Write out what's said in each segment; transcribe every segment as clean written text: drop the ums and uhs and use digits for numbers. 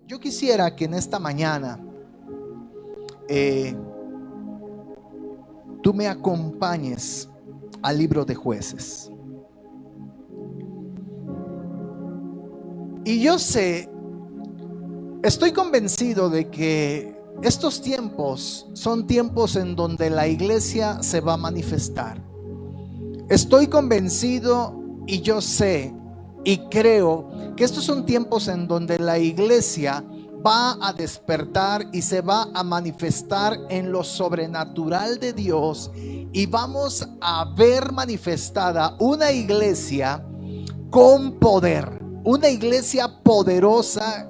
Yo quisiera que en esta mañana tú me acompañes al libro de Jueces. Y yo estoy convencido de que estos tiempos son tiempos en donde la iglesia se va a manifestar. Estoy convencido y yo sé y creo que estos son tiempos en donde la iglesia va a despertar y se va a manifestar en lo sobrenatural de Dios, y vamos a ver manifestada una iglesia con poder, una iglesia poderosa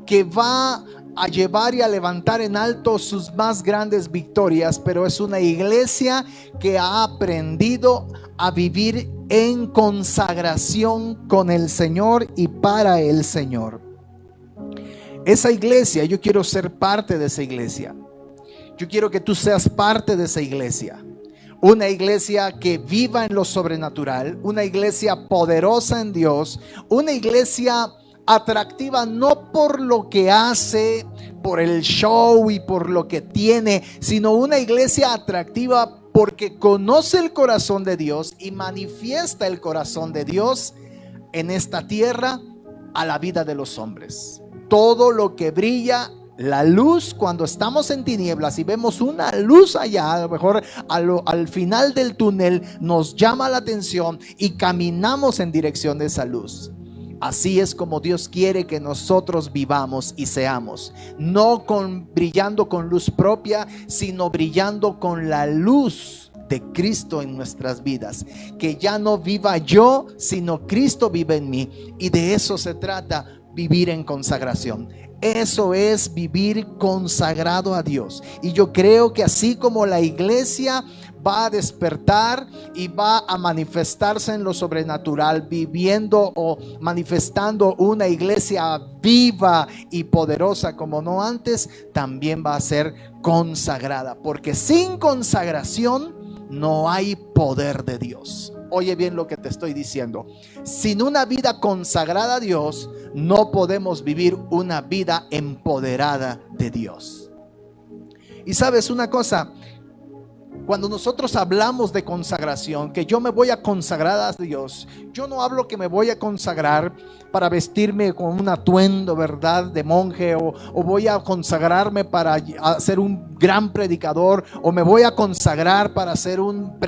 que va a llevar y a levantar en alto sus más grandes victorias. Pero es una iglesia que ha aprendido a vivir en consagración con el Señor y para el Señor. Esa iglesia, yo quiero ser parte de esa iglesia. Yo quiero que tú seas parte de esa iglesia. Una iglesia que viva en lo sobrenatural, una iglesia poderosa en Dios, una iglesia atractiva no por lo que hace, por el show y por lo que tiene, sino una iglesia atractiva porque conoce el corazón de Dios y manifiesta el corazón de Dios en esta tierra a la vida de los hombres. Todo lo que brilla, la luz, cuando estamos en tinieblas y vemos una luz allá, a lo mejor al final del túnel, nos llama la atención y caminamos en dirección de esa luz. Así es como Dios quiere que nosotros vivamos y seamos, no brillando con luz propia, sino brillando con la luz de Cristo en nuestras vidas. Que ya no viva yo, sino Cristo vive en mí. Y de eso se trata, vivir en consagración. Eso es vivir consagrado a Dios. Y yo creo que así como la iglesia va a despertar y va a manifestarse en lo sobrenatural, viviendo o manifestando una iglesia viva y poderosa como no antes, también va a ser consagrada, porque sin consagración no hay poder de Dios. Oye bien lo que te estoy diciendo. Sin una vida consagrada a Dios, no podemos vivir una vida empoderada de Dios. Y sabes una cosa, cuando nosotros hablamos de consagración, que yo me voy a consagrar a Dios, yo no hablo que me voy a consagrar para vestirme con un atuendo, ¿verdad?, de monje, o voy a consagrarme para ser un gran predicador, o me voy a consagrar para ser un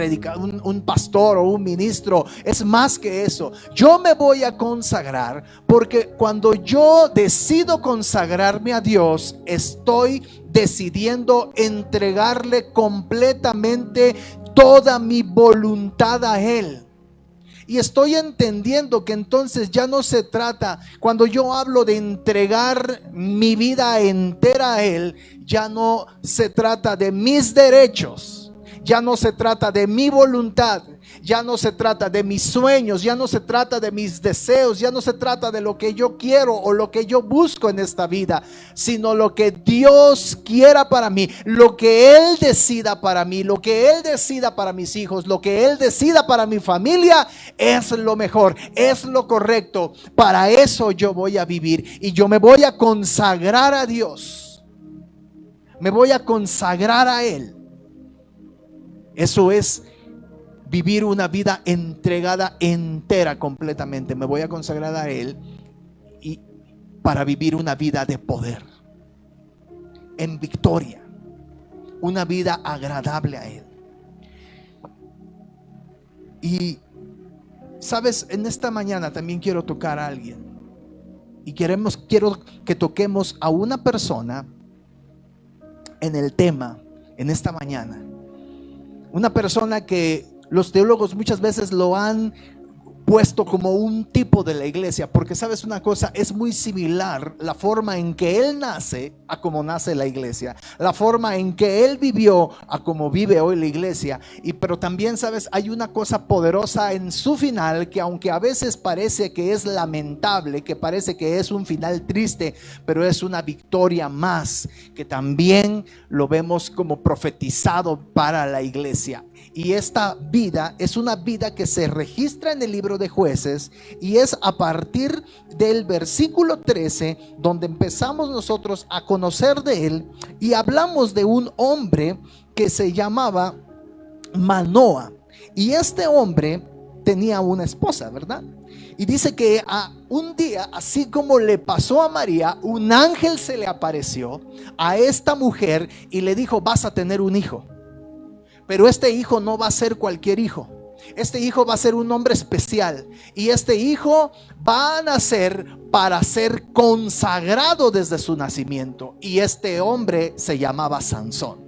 pastor o un ministro. Es más que eso. Yo me voy a consagrar porque cuando yo decido consagrarme a Dios, estoy decidiendo entregarle completamente toda mi voluntad a Él. Y estoy entendiendo que entonces ya no se trata, cuando yo hablo de entregar mi vida entera a Él, ya no se trata de mis derechos, ya no se trata de mi voluntad, ya no se trata de mis sueños, ya no se trata de mis deseos, ya no se trata de lo que yo quiero o lo que yo busco en esta vida, sino lo que Dios quiera para mí, lo que Él decida para mí, lo que Él decida para mis hijos, lo que Él decida para mi familia, es lo mejor, es lo correcto. Para eso yo voy a vivir y yo me voy a consagrar a Dios, me voy a consagrar a Él. Eso es vivir una vida entregada entera completamente. Me voy a consagrar a Él y para vivir una vida de poder, en victoria, una vida agradable a Él. Y sabes, en esta mañana también quiero tocar a alguien, y quiero que toquemos a una persona en el tema en esta mañana. Una persona que los teólogos muchas veces lo han puesto como un tipo de la iglesia, porque sabes una cosa, es muy similar la forma en que él nace a como nace la iglesia, la forma en que él vivió a como vive hoy la iglesia. Pero también sabes, hay una cosa poderosa en su final, que aunque a veces parece que es lamentable, que parece que es un final triste, pero es una victoria más, que también lo vemos como profetizado para la iglesia. Y esta vida es una vida que se registra en el libro libro de Jueces, y es a partir del versículo 13 donde empezamos nosotros a conocer de él, y hablamos de un hombre que se llamaba Manoa. Y este hombre tenía una esposa, ¿verdad? Y dice que un día, así como le pasó a María, un ángel se le apareció a esta mujer y le dijo: vas a tener un hijo, pero este hijo no va a ser cualquier hijo. Este hijo va a ser un hombre especial, y este hijo va a nacer para ser consagrado desde su nacimiento. Y este hombre se llamaba Sansón.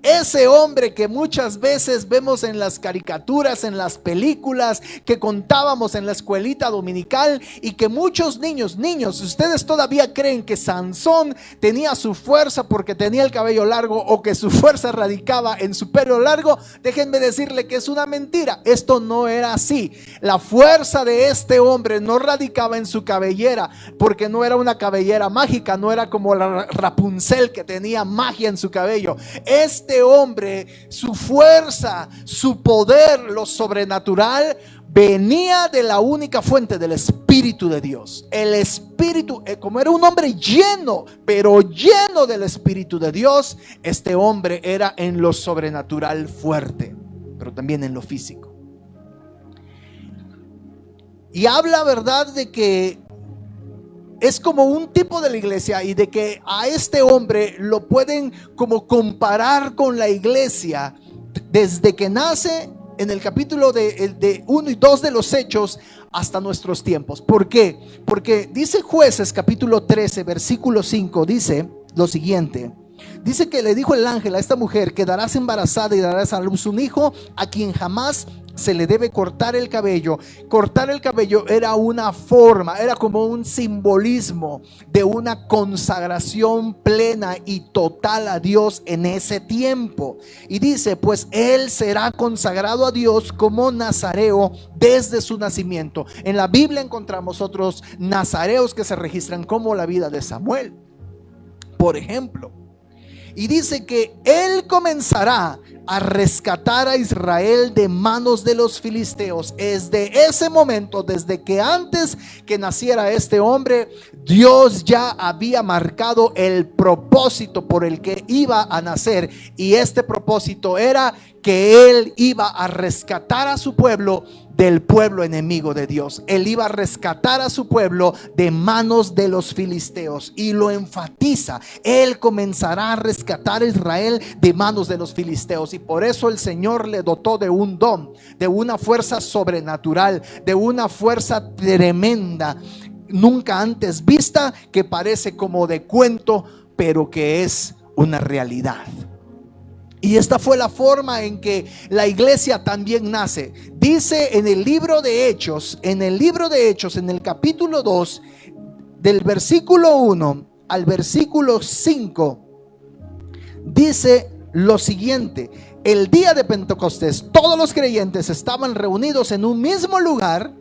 Ese hombre que muchas veces vemos en las caricaturas, en las películas que contábamos en la escuelita dominical, y que muchos niños, ustedes todavía creen que Sansón tenía su fuerza porque tenía el cabello largo, o que su fuerza radicaba en su pelo largo. Déjenme decirle que es una mentira. Esto no era así. La fuerza de este hombre no radicaba en su cabellera, porque no era una cabellera mágica, no era como la Rapunzel que tenía magia en su cabello. Este hombre, su fuerza, su poder, lo sobrenatural, venía de la única fuente, del Espíritu de Dios. El Espíritu, como era un hombre lleno, pero lleno del Espíritu de Dios, este hombre era en lo sobrenatural fuerte, pero también en lo físico. Y habla, ¿verdad?, de que es como un tipo de la iglesia, y de que a este hombre lo pueden como comparar con la iglesia desde que nace en el capítulo de 1 y 2 de los Hechos hasta nuestros tiempos. ¿Por qué? Porque dice Jueces capítulo 13 versículo 5, dice lo siguiente. Dice que le dijo el ángel a esta mujer: quedarás embarazada y darás a luz un hijo, a quien jamás se le debe cortar el cabello. Cortar el cabello era una forma, era como un simbolismo de una consagración plena y total a Dios en ese tiempo. Y dice: pues él será consagrado a Dios como nazareo desde su nacimiento. En la Biblia encontramos otros nazareos que se registran, como la vida de Samuel, por ejemplo. Y dice que él comenzará a rescatar a Israel de manos de los filisteos. Desde ese momento, desde que antes que naciera este hombre, Dios ya había marcado el propósito por el que iba a nacer. Y este propósito era que él iba a rescatar a su pueblo del pueblo enemigo de Dios. Él iba a rescatar a su pueblo de manos de los filisteos, y lo enfatiza: él comenzará a rescatar a Israel de manos de los filisteos. Y por eso el Señor le dotó de un don, de una fuerza sobrenatural, de una fuerza tremenda, nunca antes vista, que parece como de cuento, pero que es una realidad. Y esta fue la forma en que la iglesia también nace. Dice en el libro de Hechos, en el capítulo 2, del versículo 1 al versículo 5, dice lo siguiente: el día de Pentecostés, todos los creyentes estaban reunidos en un mismo lugar,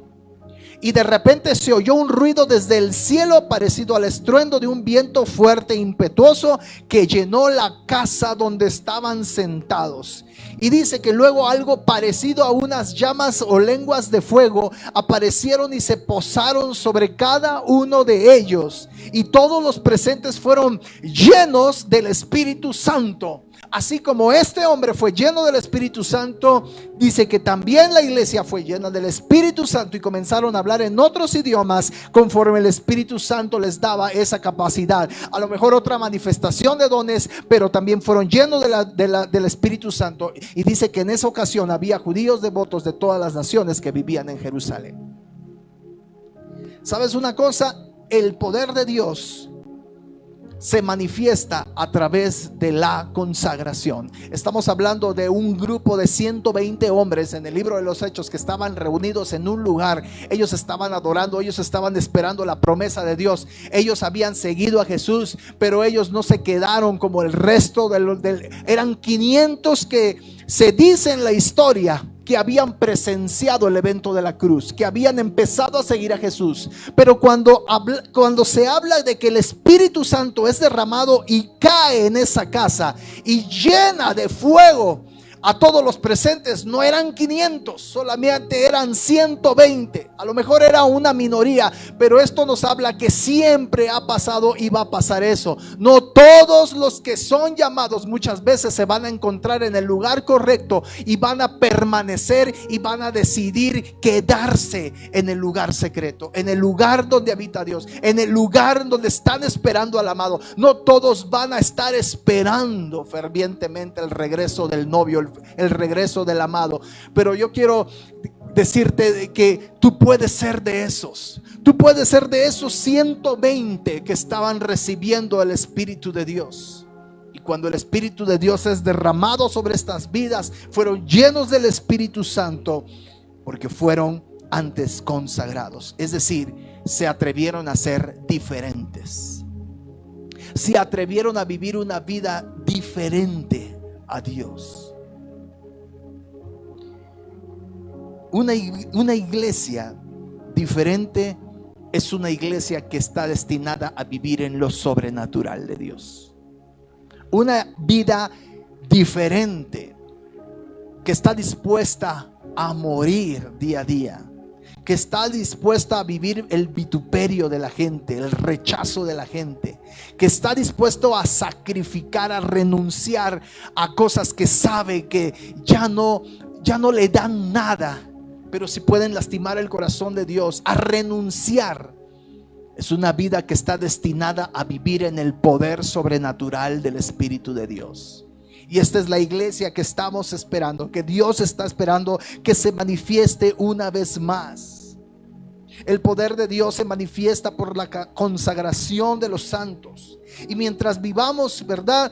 y de repente se oyó un ruido desde el cielo parecido al estruendo de un viento fuerte e impetuoso que llenó la casa donde estaban sentados. Y dice que luego algo parecido a unas llamas o lenguas de fuego aparecieron y se posaron sobre cada uno de ellos, y todos los presentes fueron llenos del Espíritu Santo. Así como este hombre fue lleno del Espíritu Santo, dice que también la iglesia fue llena del Espíritu Santo, y comenzaron a hablar en otros idiomas conforme el Espíritu Santo les daba esa capacidad. A lo mejor otra manifestación de dones, pero también fueron llenos del Espíritu Santo. Y dice que en esa ocasión había judíos devotos de todas las naciones que vivían en Jerusalén. ¿Sabes una cosa? El poder de Dios se manifiesta a través de la consagración. Estamos hablando de un grupo de 120 hombres en el libro de los Hechos que estaban reunidos en un lugar. Ellos estaban adorando, ellos estaban esperando la promesa de Dios. Ellos habían seguido a Jesús, pero ellos no se quedaron como el resto eran 500 que se dice en la historia que habían presenciado el evento de la cruz, que habían empezado a seguir a Jesús. Pero cuando se habla de que el Espíritu Santo es derramado y cae en esa casa y llena de fuego a todos los presentes no eran 500, solamente eran 120. A lo mejor era una minoría, pero esto nos habla que siempre ha pasado y va a pasar eso. No todos los que son llamados muchas veces se van a encontrar en el lugar correcto y van a permanecer y van a decidir quedarse en el lugar secreto, en el lugar donde habita Dios, en el lugar donde están esperando al amado. No todos van a estar esperando fervientemente el regreso del novio, el regreso del amado. Pero yo quiero decirte que tú puedes ser de esos. Tú puedes ser de esos 120 que estaban recibiendo el Espíritu de Dios. Y cuando el Espíritu de Dios es derramado sobre estas vidas, fueron llenos del Espíritu Santo porque fueron antes consagrados. Es decir, se atrevieron a ser diferentes. Se atrevieron a vivir una vida diferente a Dios. Una iglesia diferente es una iglesia que está destinada a vivir en lo sobrenatural de Dios. Una vida diferente que está dispuesta a morir día a día, que está dispuesta a vivir el vituperio de la gente, el rechazo de la gente, que está dispuesto a sacrificar, a renunciar a cosas que sabe que ya no le dan nada, pero si pueden lastimar el corazón de Dios, a renunciar. Es una vida que está destinada a vivir en el poder sobrenatural del Espíritu de Dios. Y esta es la iglesia que estamos esperando, que Dios está esperando que se manifieste una vez más. El poder de Dios se manifiesta por la consagración de los santos. Y mientras vivamos, ¿verdad?,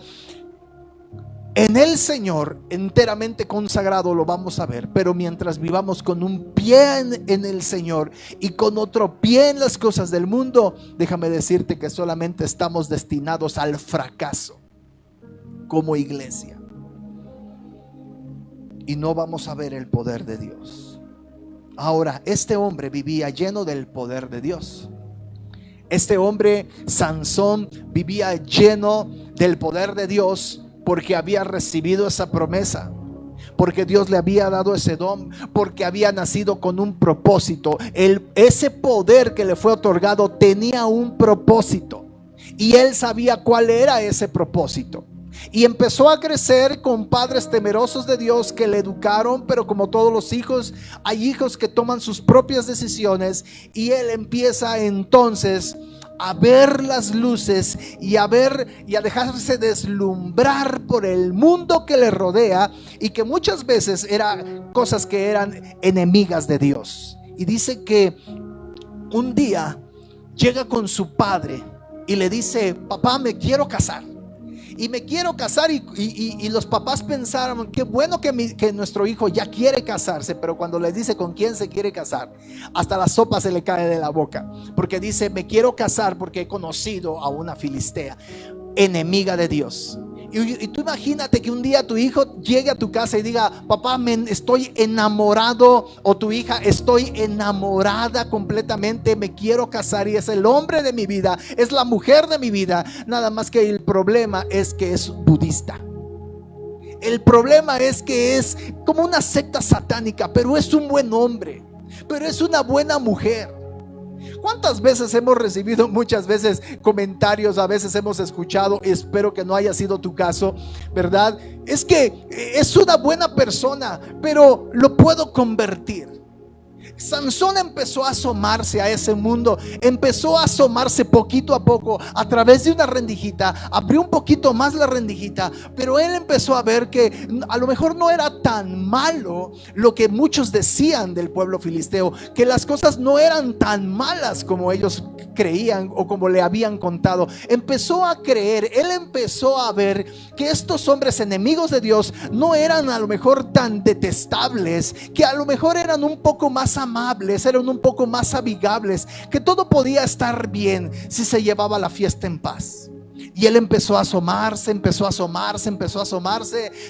en el Señor enteramente consagrado, lo vamos a ver. Pero mientras vivamos con un pie en el Señor y con otro pie en las cosas del mundo, déjame decirte que solamente estamos destinados al fracaso como iglesia, y no vamos a ver el poder de Dios. Ahora, este hombre vivía lleno del poder de Dios. Este hombre, Sansón, vivía lleno del poder de Dios porque había recibido esa promesa, porque Dios le había dado ese don, porque había nacido con un propósito. Ese poder que le fue otorgado tenía un propósito, y él sabía cuál era ese propósito. Y empezó a crecer con padres temerosos de Dios que le educaron, pero como todos los hijos, hay hijos que toman sus propias decisiones, y él empieza entonces a ver las luces y a dejarse deslumbrar por el mundo que le rodea, y que muchas veces eran cosas que eran enemigas de Dios. Y dice que un día llega con su padre y le dice: papá, me quiero casar. Y me quiero casar, y los papás pensaron: qué bueno que nuestro hijo ya quiere casarse. Pero cuando les dice con quién se quiere casar, hasta la sopa se le cae de la boca, porque dice: me quiero casar porque he conocido a una filistea, enemiga de Dios. Y tú imagínate que un día tu hijo llegue a tu casa y diga: papá, estoy enamorado, o tu hija: estoy enamorada completamente, me quiero casar, y es el hombre de mi vida, es la mujer de mi vida. Nada más que el problema es que es budista. El problema es que es como una secta satánica, pero es un buen hombre, pero es una buena mujer. ¿Cuántas veces hemos recibido, muchas veces, comentarios, a veces hemos escuchado, espero que no haya sido tu caso, ¿verdad? Es que es una buena persona, pero lo puedo convertir. Sansón empezó a asomarse a ese mundo, empezó a asomarse poquito a poco a través de una rendijita, abrió un poquito más la rendijita, pero él empezó a ver que a lo mejor no era tan malo lo que muchos decían del pueblo filisteo, que las cosas no eran tan malas como ellos creían o como le habían contado. Empezó a creer, él empezó a ver que estos hombres enemigos de Dios no eran a lo mejor tan detestables, que a lo mejor eran un poco más amables, eran un poco más amigables, que todo podía estar bien si se llevaba la fiesta en paz. Y él empezó a asomarse,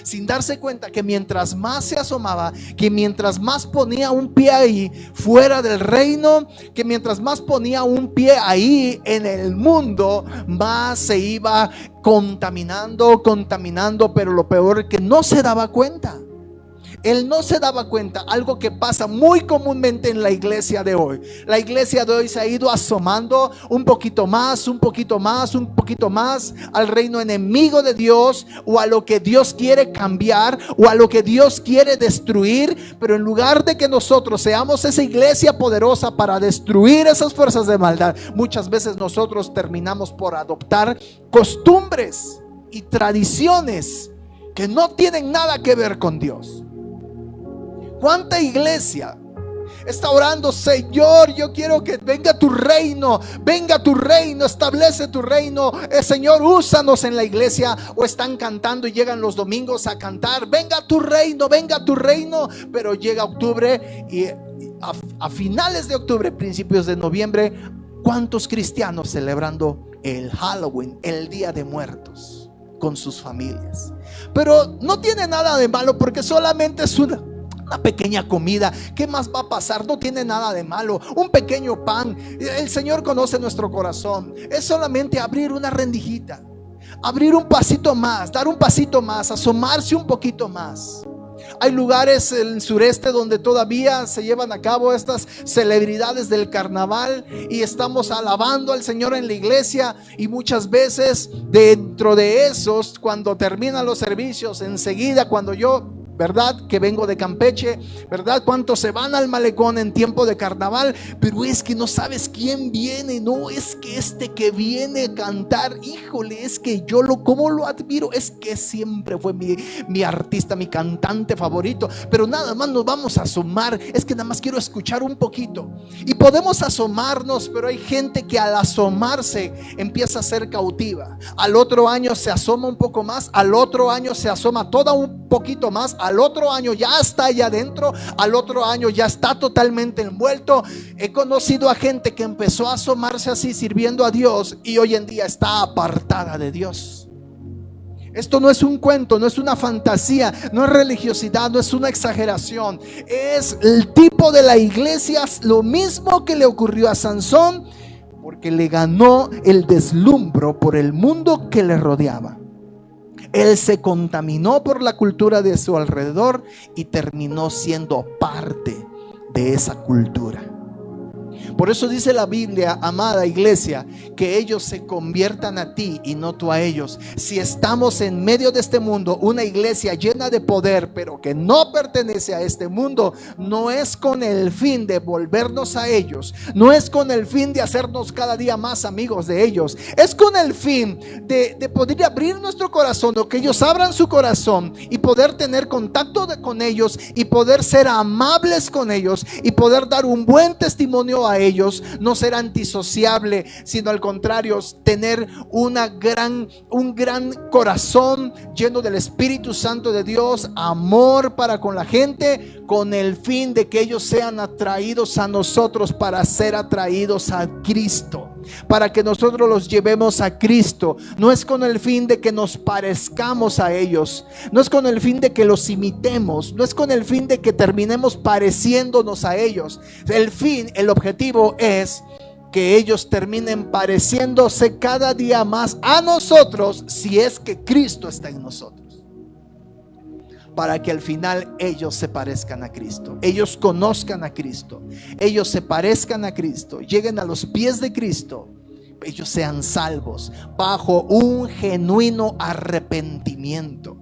sin darse cuenta que mientras más se asomaba, que mientras más ponía un pie ahí fuera del reino, que mientras más ponía un pie ahí en el mundo, más se iba contaminando, pero lo peor es que no se daba cuenta. Él no se daba cuenta, algo que pasa muy comúnmente en la iglesia de hoy. La iglesia de hoy se ha ido asomando un poquito más, un poquito más, un poquito más al reino enemigo de Dios, o a lo que Dios quiere cambiar, o a lo que Dios quiere destruir. Pero en lugar de que nosotros seamos esa iglesia poderosa para destruir esas fuerzas de maldad, muchas veces nosotros terminamos por adoptar costumbres y tradiciones que no tienen nada que ver con Dios. ¿Cuánta iglesia está orando: Señor, yo quiero que venga tu reino, establece tu reino, Señor, úsanos en la iglesia? O están cantando y llegan los domingos a cantar: venga tu reino, pero llega octubre y a finales de octubre, principios de noviembre, ¿cuántos cristianos celebrando el Halloween, el Día de Muertos, con sus familias? Pero no tiene nada de malo, porque solamente es una pequeña comida. ¿Qué más va a pasar? No tiene nada de malo. Un pequeño pan. El Señor conoce nuestro corazón. Es solamente abrir una rendijita, abrir un pasito más, dar un pasito más, asomarse un poquito más. Hay lugares en el sureste donde todavía se llevan a cabo estas celebridades del carnaval, y estamos alabando al Señor en la iglesia, y muchas veces dentro de esos, cuando terminan los servicios, enseguida, cuando yo, ¿verdad?, que vengo de Campeche, ¿verdad?, cuántos se van al malecón en tiempo de carnaval, pero es que no sabes quién viene. No, es que este que viene a cantar, híjole, es que yo cómo lo admiro, es que siempre fue mi artista, mi cantante favorito. Pero nada más nos vamos a asomar, es que nada más quiero escuchar un poquito. Y podemos asomarnos, pero hay gente que al asomarse empieza a ser cautiva. Al otro año se asoma un poco más, al otro año se asoma todo un poquito más, al otro año ya está allá adentro, al otro año ya está totalmente envuelto. He conocido a gente que empezó a asomarse así sirviendo a Dios, y hoy en día está apartada de Dios. Esto no es un cuento, no es una fantasía, no es religiosidad, no es una exageración. Es el tipo de la iglesia, lo mismo que le ocurrió a Sansón, porque le ganó el deslumbro por el mundo que le rodeaba. Él se contaminó por la cultura de su alrededor y terminó siendo parte de esa cultura. Por eso dice la Biblia, amada iglesia, que ellos se conviertan a ti y no tú a ellos. Si estamos en medio de este mundo, una iglesia llena de poder, pero que no pertenece a este mundo, no es con el fin de volvernos a ellos, no es con el fin de hacernos cada día más amigos de ellos, es con el fin de poder abrir nuestro corazón, o que ellos abran su corazón y poder tener contacto con ellos, y poder ser amables con ellos, y poder dar un buen testimonio a ellos. No ser antisociable, sino al contrario, tener un gran corazón lleno del Espíritu Santo de Dios, amor para con la gente, con el fin de que ellos sean atraídos a nosotros, para ser atraídos a Cristo, para que nosotros los llevemos a Cristo. No es con el fin de que nos parezcamos a ellos, no es con el fin de que los imitemos, no es con el fin de que terminemos pareciéndonos a ellos. El objetivo es que ellos terminen pareciéndose cada día más a nosotros, si es que Cristo está en nosotros, para que al final ellos se parezcan a Cristo, ellos conozcan a Cristo, ellos se parezcan a Cristo, lleguen a los pies de Cristo, ellos sean salvos bajo un genuino arrepentimiento.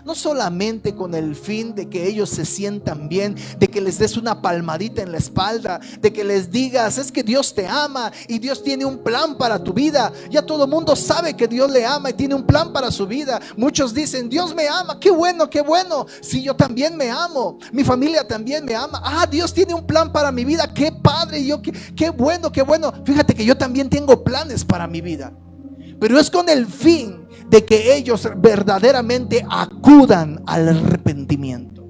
No solamente con el fin de que ellos se sientan bien, de que les des una palmadita en la espalda, de que les digas: es que Dios te ama y Dios tiene un plan para tu vida. Ya todo el mundo sabe que Dios le ama y tiene un plan para su vida. Muchos dicen: Dios me ama, qué bueno, qué bueno. Sí, yo también me amo, mi familia también me ama. Dios tiene un plan para mi vida, qué padre, qué bueno, qué bueno. Fíjate que yo también tengo planes para mi vida, pero es con el fin de que ellos verdaderamente acudan al arrepentimiento,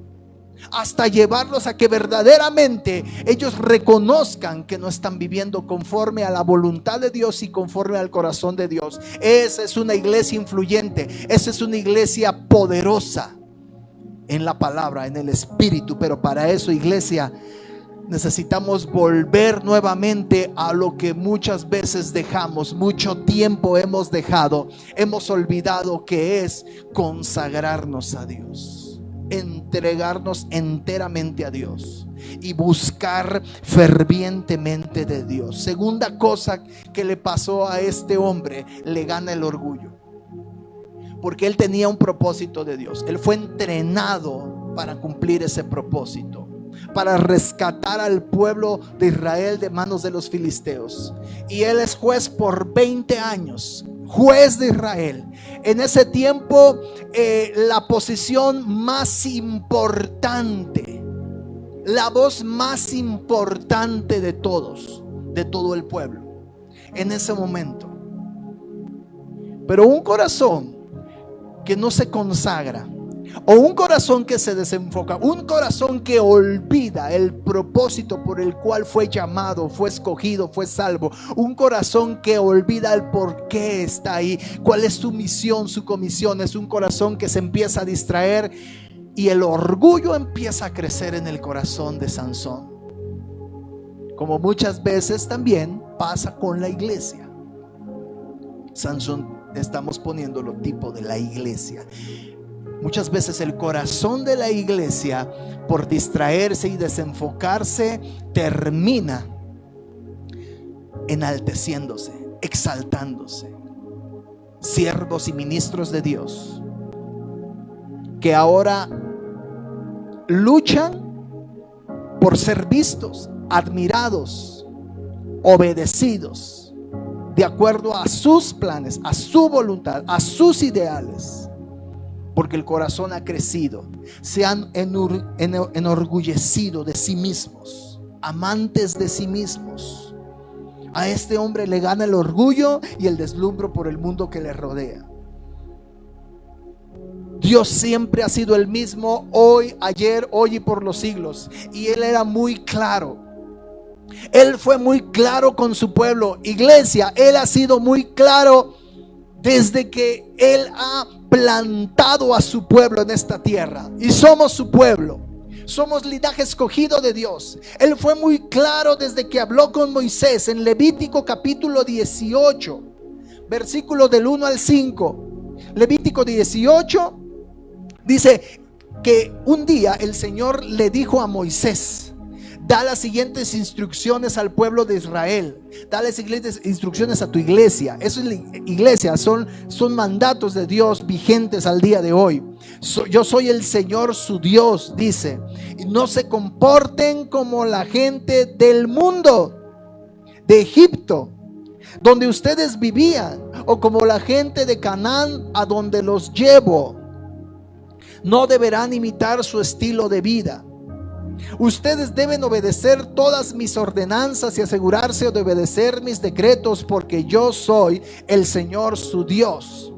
hasta llevarlos a que verdaderamente ellos reconozcan que no están viviendo conforme a la voluntad de Dios y conforme al corazón de Dios. Esa es una iglesia influyente, esa es una iglesia poderosa en la palabra, en el Espíritu. Pero para eso, iglesia, necesitamos volver nuevamente a lo que muchas veces dejamos, mucho tiempo hemos dejado, hemos olvidado, que es consagrarnos a Dios. entregarnos enteramente a Dios y buscar fervientemente de Dios. Segunda cosa que le pasó a este hombre, le gana el orgullo, porque él tenía un propósito de Dios. Él fue entrenado para cumplir ese propósito, para rescatar al pueblo de Israel de manos de los filisteos. Y él es juez por 20 años, juez de Israel. En ese tiempo, la posición más importante, la voz más importante de todos, de todo el pueblo, en ese momento. Pero un corazón que no se consagra, o un corazón que se desenfoca, un corazón que olvida el propósito por el cual fue llamado, fue escogido, fue salvo, un corazón que olvida el por qué está ahí, cuál es su misión, su comisión, es un corazón que se empieza a distraer y el orgullo empieza a crecer en el corazón de Sansón, como muchas veces también pasa con la iglesia. Sansón, estamos poniéndolo tipo de la iglesia. Muchas veces el corazón de la iglesia, por distraerse y desenfocarse, termina enalteciéndose, exaltándose. Siervos y ministros de Dios que ahora luchan por ser vistos, admirados, obedecidos, de acuerdo a sus planes, a su voluntad, a sus ideales, porque el corazón ha crecido. Se han enorgullecido de sí mismos, amantes de sí mismos. A este hombre le gana el orgullo y el deslumbro por el mundo que le rodea. Dios siempre ha sido el mismo, hoy, ayer, hoy y por los siglos. Y Él era muy claro. Él fue muy claro con su pueblo. Iglesia, Él ha sido muy claro desde que Él ha plantado a su pueblo en esta tierra. Y somos su pueblo. Somos linaje escogido de Dios. Él fue muy claro desde que habló con Moisés en Levítico capítulo 18, versículos del 1 al 5. Levítico 18 dice que un día el Señor le dijo a Moisés: da las siguientes instrucciones al pueblo de Israel. Da las siguientes instrucciones a tu iglesia. Eso es la iglesia, son mandatos de Dios vigentes al día de hoy. Yo soy el Señor su Dios, dice. Y no se comporten como la gente del mundo, de Egipto, donde ustedes vivían, o como la gente de Canaán, a donde los llevo. No deberán imitar su estilo de vida. Ustedes deben obedecer todas mis ordenanzas y asegurarse de obedecer mis decretos, porque yo soy el Señor su Dios.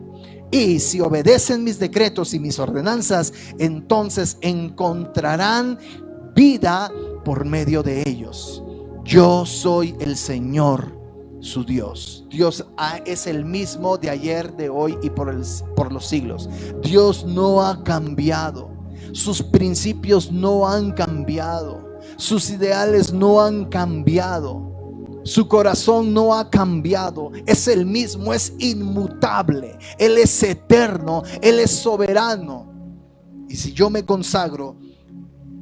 Y si obedecen mis decretos y mis ordenanzas, entonces encontrarán vida por medio de ellos. Yo soy el Señor su Dios. Dios es el mismo de ayer, de hoy y por los siglos. Dios no ha cambiado. Sus principios no han cambiado. Sus ideales no han cambiado. Su corazón no ha cambiado. Es el mismo, es inmutable. Él es eterno, Él es soberano. Y si yo me consagro,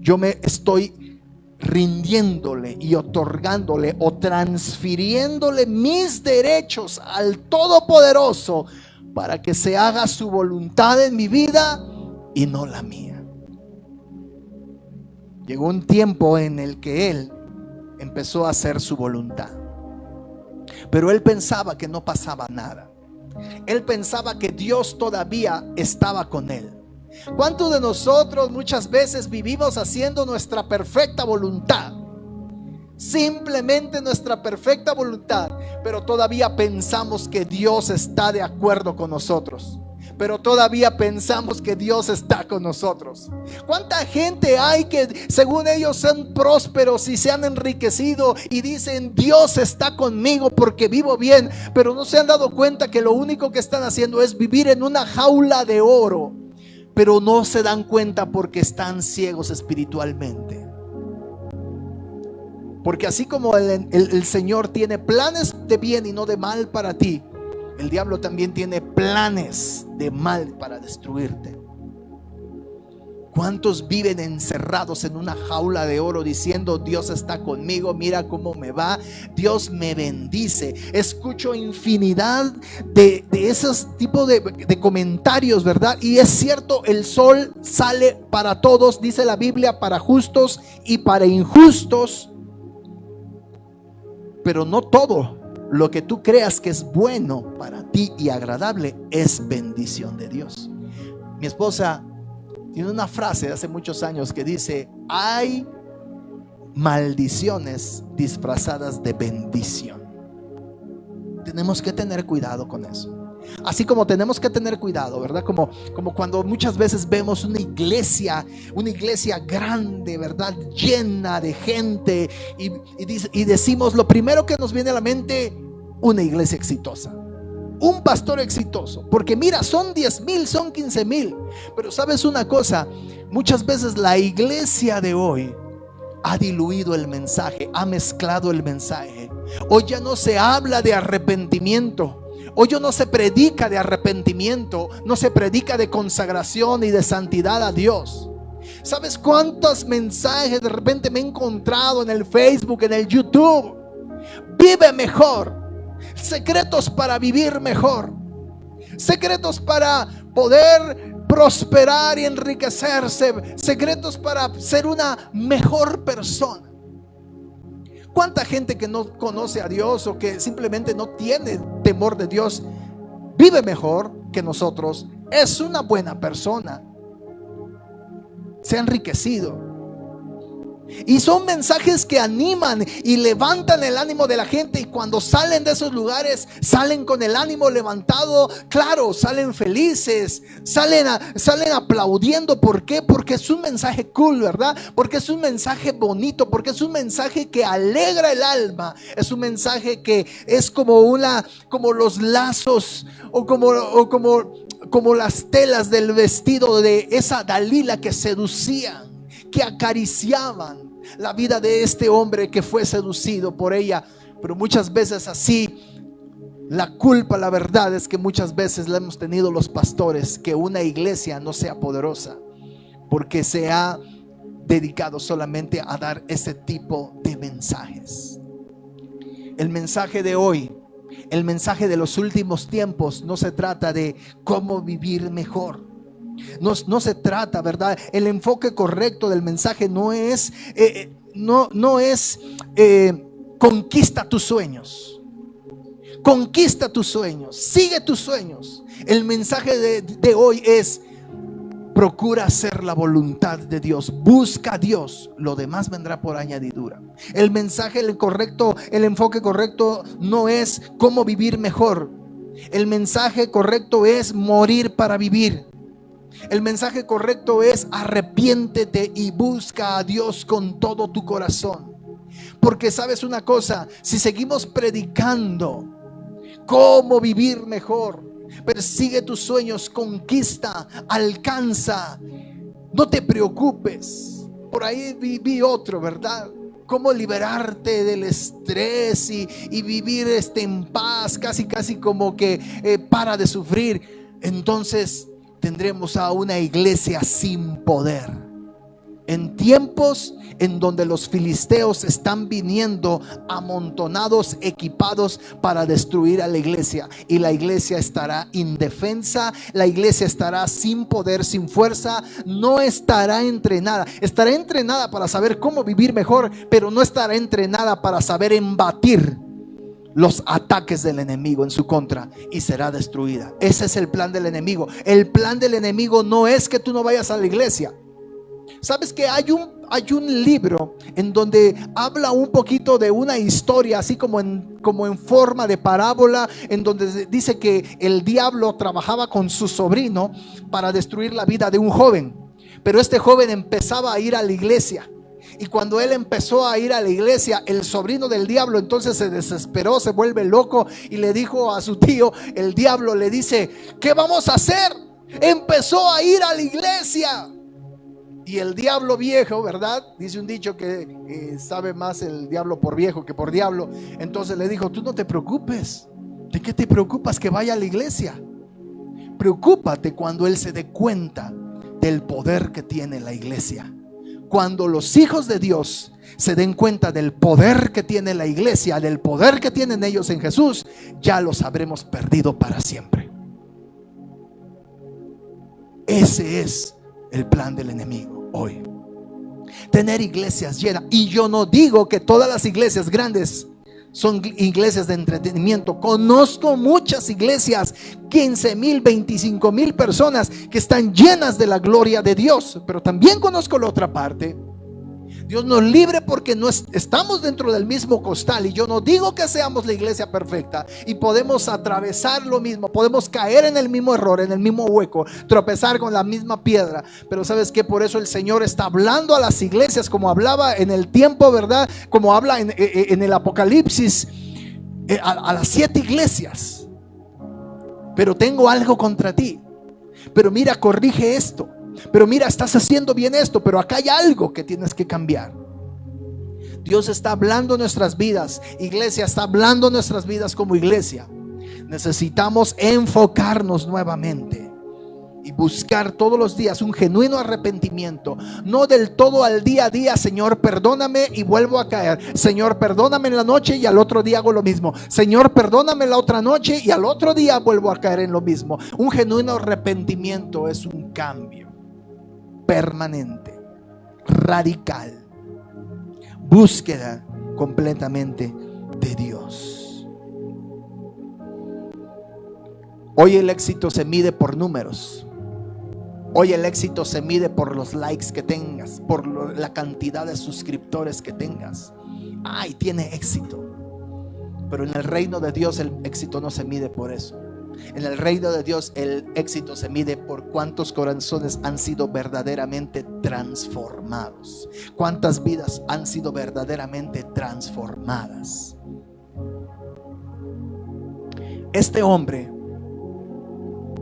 yo me estoy rindiéndole y otorgándole o transfiriéndole mis derechos al Todopoderoso para que se haga su voluntad en mi vida y no la mía. Llegó un tiempo en el que él empezó a hacer su voluntad, pero él pensaba que no pasaba nada. Él pensaba que Dios todavía estaba con él. ¿Cuántos de nosotros muchas veces vivimos haciendo nuestra perfecta voluntad? Simplemente nuestra perfecta voluntad, pero todavía pensamos que Dios está de acuerdo con nosotros. Pero todavía pensamos que Dios está con nosotros. ¿Cuánta gente hay que según ellos son prósperos y se han enriquecido y dicen Dios está conmigo porque vivo bien, pero no se han dado cuenta que lo único que están haciendo es vivir en una jaula de oro, pero no se dan cuenta porque están ciegos espiritualmente? Porque así como el Señor tiene planes de bien y no de mal para ti, el diablo también tiene planes de mal para destruirte. ¿Cuántos viven encerrados en una jaula de oro diciendo: Dios está conmigo, mira cómo me va, Dios me bendice? Escucho infinidad de esos tipos de comentarios, ¿verdad? Y es cierto, el sol sale para todos, dice la Biblia, para justos y para injustos. Pero no todo lo que tú creas que es bueno para ti y agradable es bendición de Dios. Mi esposa tiene una frase de hace muchos años que dice: hay maldiciones disfrazadas de bendición. Tenemos que tener cuidado con eso. Así como tenemos que tener cuidado, ¿verdad? Como cuando muchas veces vemos una iglesia grande, ¿verdad? Llena de gente y decimos, lo primero que nos viene a la mente: una iglesia exitosa, un pastor exitoso, porque mira, son 10,000, son 15,000. Pero sabes una cosa, muchas veces la iglesia de hoy ha diluido el mensaje, ha mezclado el mensaje. Hoy ya no se habla de arrepentimiento. Hoy ya no se predica de arrepentimiento, no se predica de consagración y de santidad a Dios. ¿Sabes cuántos mensajes de repente me he encontrado en el Facebook, en el YouTube? Vive mejor, secretos para vivir mejor, secretos para poder prosperar y enriquecerse, secretos para ser una mejor persona. ¿Cuánta gente que no conoce a Dios o que simplemente no tiene temor de Dios vive mejor que nosotros? Es una buena persona, se ha enriquecido. Y son mensajes que animan y levantan el ánimo de la gente. Y cuando salen de esos lugares, salen con el ánimo levantado. Claro, salen felices, salen aplaudiendo. ¿Por qué? Porque es un mensaje cool, ¿verdad? Porque es un mensaje bonito, porque es un mensaje que alegra el alma. Es un mensaje que es como los lazos o como las telas del vestido de esa Dalila que seducía, que acariciaban la vida de este hombre que fue seducido por ella. Pero muchas veces así, la culpa, la verdad es que muchas veces la hemos tenido los pastores, que una iglesia no sea poderosa porque se ha dedicado solamente a dar ese tipo de mensajes. El mensaje de hoy, el mensaje de los últimos tiempos, no se trata de cómo vivir mejor. No se trata, ¿verdad? El enfoque correcto del mensaje no es conquista tus sueños. Conquista tus sueños, sigue tus sueños. El mensaje de hoy es: procura hacer la voluntad de Dios, busca a Dios, lo demás vendrá por añadidura. El mensaje, el enfoque correcto no es cómo vivir mejor. El mensaje correcto es morir para vivir. El mensaje correcto es: arrepiéntete y busca a Dios con todo tu corazón. Porque sabes una cosa, si seguimos predicando cómo vivir mejor, persigue tus sueños, conquista, alcanza, no te preocupes. Por ahí vi otro, ¿verdad? Cómo liberarte del estrés y vivir en paz, casi como que para de sufrir. Entonces tendremos a una iglesia sin poder. En tiempos en donde los filisteos están viniendo amontonados, equipados para destruir a la iglesia, y la iglesia estará indefensa, la iglesia estará sin poder, sin fuerza, no estará entrenada. Estará entrenada para saber cómo vivir mejor, pero no estará entrenada para saber embatir los ataques del enemigo en su contra, y será destruida. Ese es el plan del enemigo. El plan del enemigo no es que tú no vayas a la iglesia. Sabes que hay un libro en donde habla un poquito de una historia, así como en forma de parábola, en donde dice que el diablo trabajaba con su sobrino para destruir la vida de un joven. Pero este joven empezaba a ir a la iglesia. Y cuando él empezó a ir a la iglesia, el sobrino del diablo entonces se desesperó, se vuelve loco y le dijo a su tío, el diablo le dice: ¿qué vamos a hacer? Empezó a ir a la iglesia. Y el diablo viejo, ¿verdad? Dice un dicho que sabe más el diablo por viejo que por diablo. Entonces le dijo: tú no te preocupes. ¿De qué te preocupas que vaya a la iglesia? Preocúpate cuando él se dé cuenta del poder que tiene la iglesia. Cuando los hijos de Dios se den cuenta del poder que tiene la iglesia, del poder que tienen ellos en Jesús, ya los habremos perdido para siempre. Ese es el plan del enemigo hoy. Tener iglesias llenas. Y yo no digo que todas las iglesias grandes son iglesias de entretenimiento. Conozco muchas iglesias, 15,000, 25,000 personas que están llenas de la gloria de Dios. Pero también conozco la otra parte. Dios nos libre, porque no estamos dentro del mismo costal. Y yo no digo que seamos la iglesia perfecta. Y podemos atravesar lo mismo, podemos caer en el mismo error, en el mismo hueco, tropezar con la misma piedra. Pero sabes que por eso el Señor está hablando a las iglesias, como hablaba en el tiempo, ¿verdad? Como habla en el Apocalipsis, a las 7 iglesias. Pero tengo algo contra ti. Pero mira, corrige esto. Pero mira, estás haciendo bien esto, pero acá hay algo que tienes que cambiar. Dios está hablando en nuestras vidas. Iglesia está hablando en nuestras vidas como iglesia. Necesitamos enfocarnos nuevamente y buscar todos los días un genuino arrepentimiento. No del todo al día a día: Señor, perdóname y vuelvo a caer. Señor, perdóname en la noche y al otro día hago lo mismo. Señor, perdóname la otra noche y al otro día vuelvo a caer en lo mismo. Un genuino arrepentimiento es un cambio permanente, radical, búsqueda completamente de Dios. Hoy el éxito se mide por números. Hoy el éxito se mide por los likes que tengas, por la cantidad de suscriptores que tengas. Ay, tiene éxito. Pero en el reino de Dios el éxito no se mide por eso. En el reino de Dios el éxito se mide por cuántos corazones han sido verdaderamente transformados, cuántas vidas han sido verdaderamente transformadas. Este hombre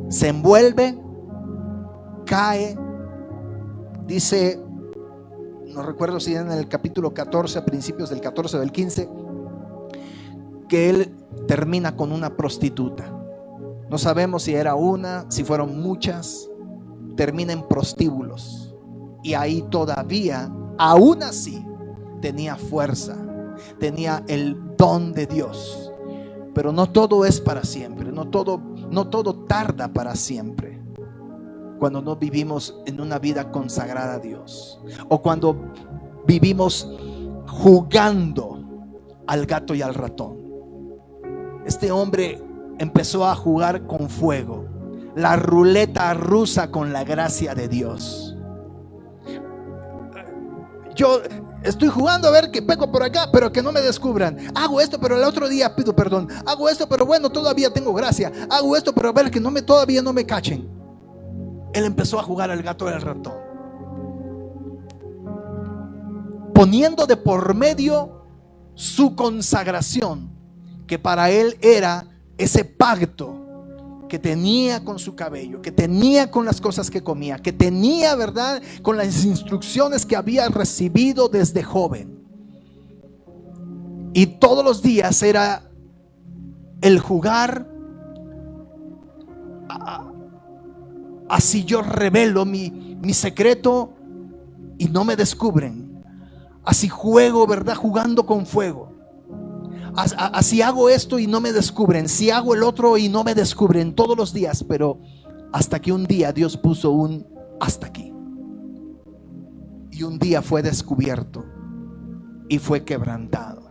se envuelve, cae, dice, no recuerdo si en el capítulo 14, a principios del 14 o del 15, que él termina con una prostituta. No sabemos si era una, si fueron muchas. Termina en prostíbulos. Y ahí todavía, aún así, tenía fuerza, tenía el don de Dios. Pero no todo es para siempre. No todo tarda para siempre. Cuando no vivimos en una vida consagrada a Dios, o cuando vivimos jugando al gato y al ratón. Este hombre empezó a jugar con fuego, la ruleta rusa con la gracia de Dios. Yo estoy jugando a ver que peco por acá, pero que no me descubran. Hago esto, pero el otro día pido perdón. Hago esto, pero bueno, todavía tengo gracia. Hago esto, pero a ver que todavía no me cachen. Él empezó a jugar al gato y al ratón, poniendo de por medio su consagración, que para él era ese pacto que tenía con su cabello, que tenía con las cosas que comía, que tenía, ¿verdad?, con las instrucciones que había recibido desde joven. Y todos los días era el jugar así yo revelo mi secreto y no me descubren. Así juego, ¿verdad?, jugando con fuego. Así hago esto y no me descubren. Si hago el otro y no me descubren, todos los días. Pero hasta que un día Dios puso un hasta aquí. Y un día fue descubierto y fue quebrantado.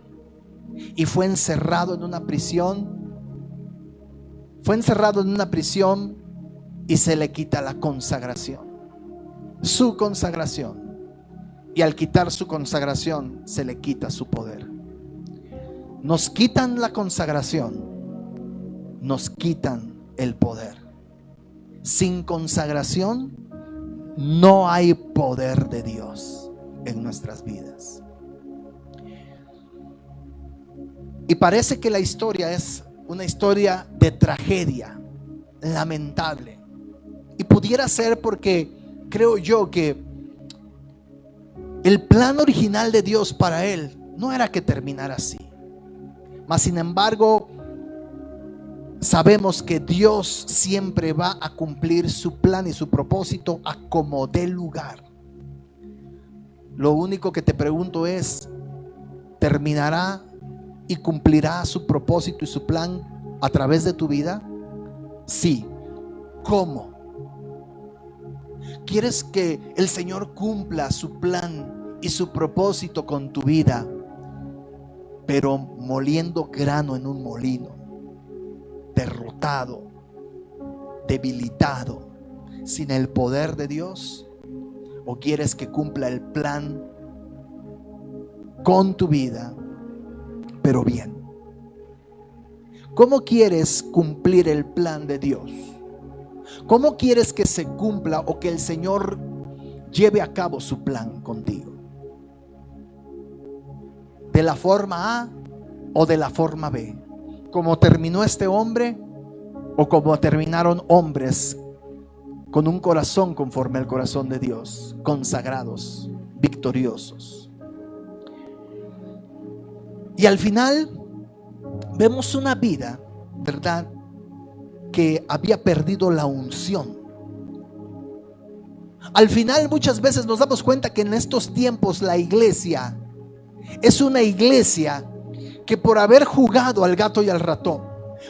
Y fue encerrado en una prisión. Fue encerrado en una prisión y se le quita la consagración. Su consagración. Y al quitar su consagración se le quita su poder. Nos quitan la consagración, nos quitan el poder. Sin consagración no hay poder de Dios en nuestras vidas. Y parece que la historia es una historia de tragedia, lamentable. Y pudiera ser porque creo yo que el plan original de Dios para él no era que terminara así. Mas sin embargo, sabemos que Dios siempre va a cumplir su plan y su propósito a como dé lugar. Lo único que te pregunto es, ¿terminará y cumplirá su propósito y su plan a través de tu vida? Sí. ¿Cómo? ¿Quieres que el Señor cumpla su plan y su propósito con tu vida, pero moliendo grano en un molino, derrotado, debilitado, sin el poder de Dios? ¿O quieres que cumpla el plan con tu vida, pero bien? ¿Cómo quieres cumplir el plan de Dios? ¿Cómo quieres que se cumpla o que el Señor lleve a cabo su plan contigo? ¿De la forma A o de la forma B? ¿Cómo terminó este hombre o como terminaron hombres con un corazón conforme al corazón de Dios, consagrados, victoriosos? Y al final vemos una vida, ¿verdad?, que había perdido la unción. Al final muchas veces nos damos cuenta que en estos tiempos la iglesia es una iglesia que por haber jugado al gato y al ratón,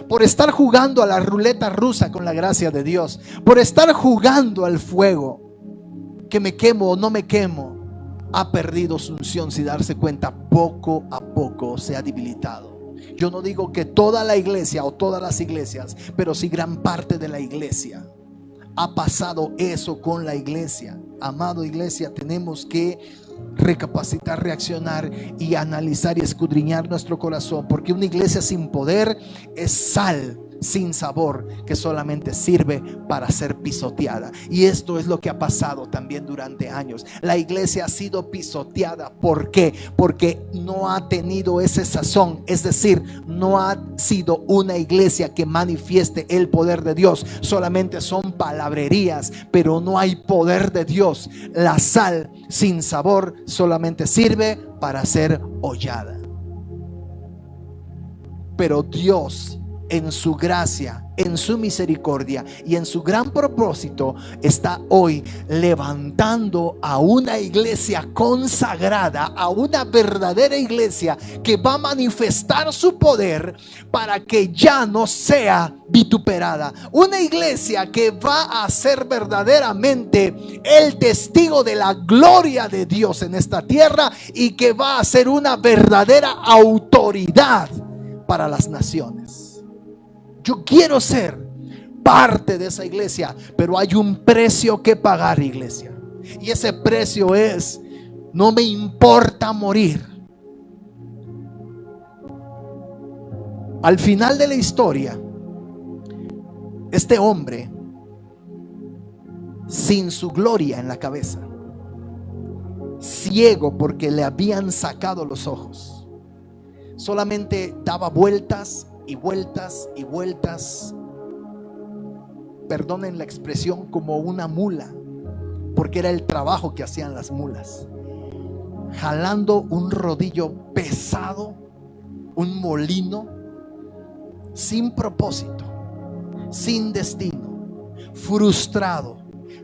por estar jugando a la ruleta rusa con la gracia de Dios, por estar jugando al fuego, que me quemo o no me quemo, ha perdido su unción sin darse cuenta. Poco a poco se ha debilitado. Yo no digo que toda la iglesia o todas las iglesias, pero sí gran parte de la iglesia ha pasado eso con la iglesia. Amado iglesia, tenemos que recapacitar, reaccionar y analizar y escudriñar nuestro corazón, porque una iglesia sin poder es sal sin sabor que solamente sirve para ser pisoteada. Y esto es lo que ha pasado también durante años. La iglesia ha sido pisoteada. ¿Por qué? Porque no ha tenido ese sazón, es decir, no ha sido una iglesia que manifieste el poder de Dios. Solamente son palabrerías, pero no hay poder de Dios. La sal sin sabor solamente sirve para ser hollada. Pero Dios, en su gracia, en su misericordia y en su gran propósito, está hoy levantando a una iglesia consagrada, a una verdadera iglesia que va a manifestar su poder para que ya no sea vituperada. Una iglesia que va a ser verdaderamente el testigo de la gloria de Dios en esta tierra y que va a ser una verdadera autoridad para las naciones. Yo quiero ser parte de esa iglesia, pero hay un precio que pagar, iglesia. Y ese precio es: no me importa morir. Al final de la historia, este hombre, sin su gloria en la cabeza, ciego porque le habían sacado los ojos, solamente daba vueltas y vueltas y vueltas, perdonen la expresión, como una mula, porque era el trabajo que hacían las mulas, jalando un rodillo pesado, un molino, sin propósito, sin destino, frustrado,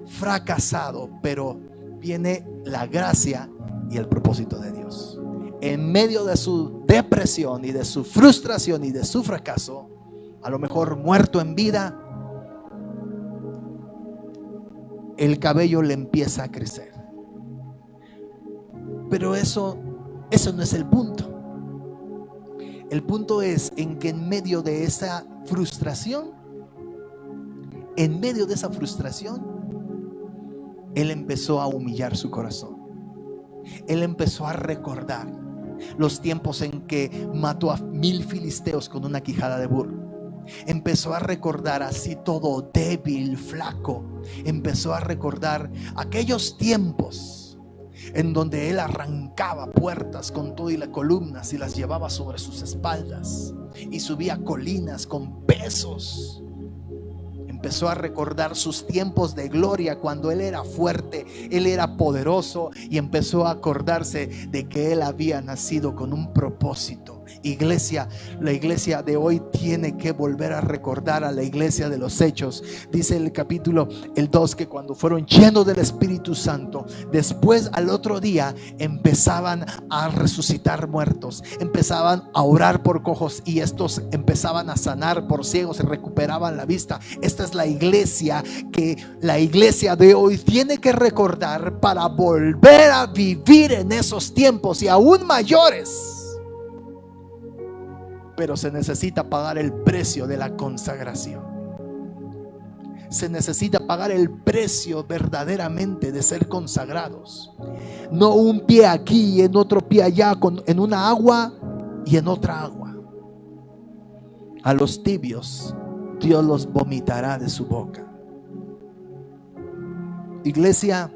fracasado. Pero viene la gracia y el propósito de Dios. En medio de su depresión y de su frustración y de su fracaso, a lo mejor muerto en vida, el cabello le empieza a crecer. Pero eso no es el punto. El punto es en que en medio de esa frustración, él empezó a humillar su corazón. Él empezó a recordar los tiempos en que mató a 1000 filisteos con una quijada de burro. Empezó a recordar, así todo débil, flaco, empezó a recordar aquellos tiempos en donde él arrancaba puertas con todo y las columnas y las llevaba sobre sus espaldas y subía colinas con pesos. Empezó a recordar sus tiempos de gloria, cuando él era fuerte, él era poderoso, y empezó a acordarse de que él había nacido con un propósito Iglesia, la iglesia de hoy tiene que volver a recordar a la iglesia de los Hechos. Dice el capítulo 2 que cuando fueron llenos del Espíritu Santo, después al otro día empezaban a resucitar muertos, empezaban a orar por cojos y estos empezaban a sanar por ciegos y recuperaban la vista. Esta es la iglesia que la iglesia de hoy tiene que recordar para volver a vivir en esos tiempos y aún mayores. Pero se necesita pagar el precio de la consagración. Se necesita pagar el precio verdaderamente de ser consagrados. No un pie aquí y en otro pie allá, en una agua y en otra agua. A los tibios Dios los vomitará de su boca. Iglesia,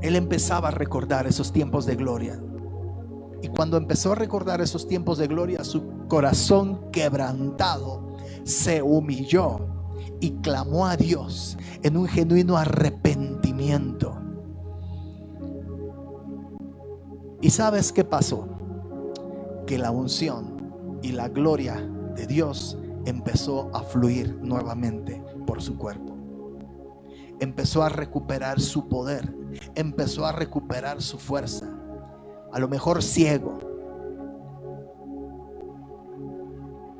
él empezaba a recordar esos tiempos de gloria. Y cuando empezó a recordar esos tiempos de gloria, su corazón quebrantado se humilló y clamó a Dios en un genuino arrepentimiento. ¿Y sabes qué pasó? Que la unción y la gloria de Dios empezó a fluir nuevamente por su cuerpo. Empezó a recuperar su poder, empezó a recuperar su fuerza. A lo mejor ciego,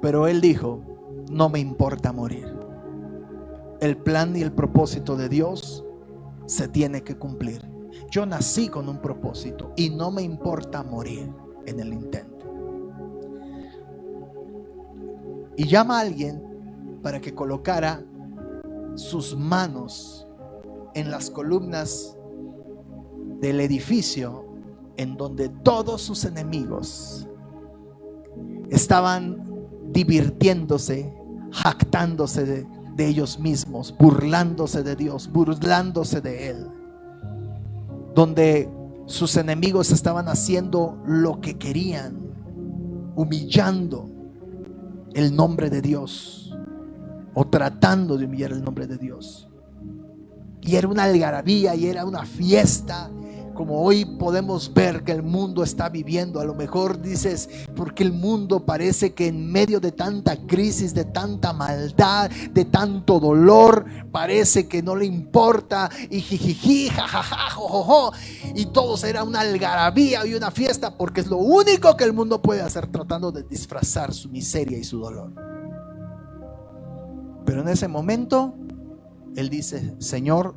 pero él dijo: no me importa morir. El plan y el propósito de Dios se tiene que cumplir. Yo nací con un propósito y no me importa morir en el intento. Y llama a alguien para que colocara sus manos en las columnas del edificio en donde todos sus enemigos estaban divirtiéndose, jactándose de ellos mismos, burlándose de Dios, burlándose de Él. Donde sus enemigos estaban haciendo lo que querían, humillando el nombre de Dios o tratando de humillar el nombre de Dios. Y era una algarabía y era una fiesta, como hoy podemos ver que el mundo está viviendo. A lo mejor dices: porque el mundo parece que en medio de tanta crisis, de tanta maldad, de tanto dolor, parece que no le importa, y jijiji, jajaja, jojojo, y todo será una algarabía y una fiesta, porque es lo único que el mundo puede hacer, tratando de disfrazar su miseria y su dolor. Pero en ese momento él dice: Señor,